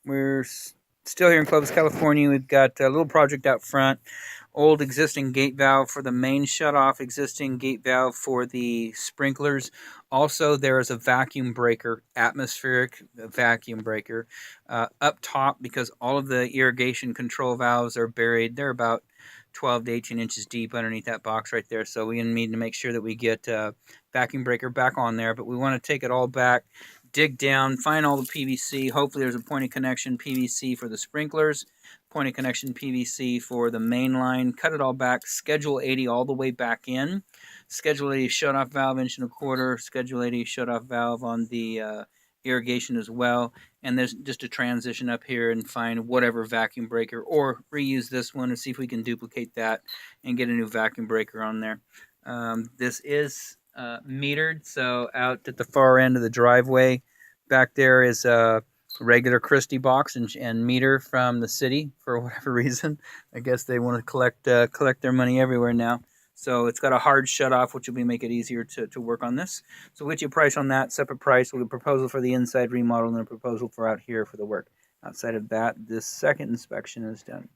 We're still here in Clovis, California. We've got a little project out front. Old existing gate valve for the main shutoff, existing gate valve for the sprinklers. Also, there is a vacuum breaker, atmospheric vacuum breaker, up top because all of the irrigation control valves are buried. They're about 12 to 18 inches deep underneath that box right there. So we need to make sure that we get vacuum breaker back on there, but we want to take it all back, dig down, find all the PVC. Hopefully there's a point of connection PVC for the sprinklers, point of connection PVC for the main line, cut it all back, schedule 80 all the way back in, schedule 80 shut-off valve 1.25 inch, schedule 80 shut-off valve on the irrigation as well, and there's just a transition up here and find whatever vacuum breaker, or reuse this one and see if we can duplicate that and get a new vacuum breaker on there. This is metered, so out at the far end of the driveway back there is a regular Christie box and meter from the city for whatever reason. I guess they want to collect their money everywhere now. So it's got a hard shut-off, which will make it easier to work on this. So we'll get you a price on that, separate price. We'll get a proposal for the inside remodel and a proposal for out here for the work. Outside of that, this second inspection is done.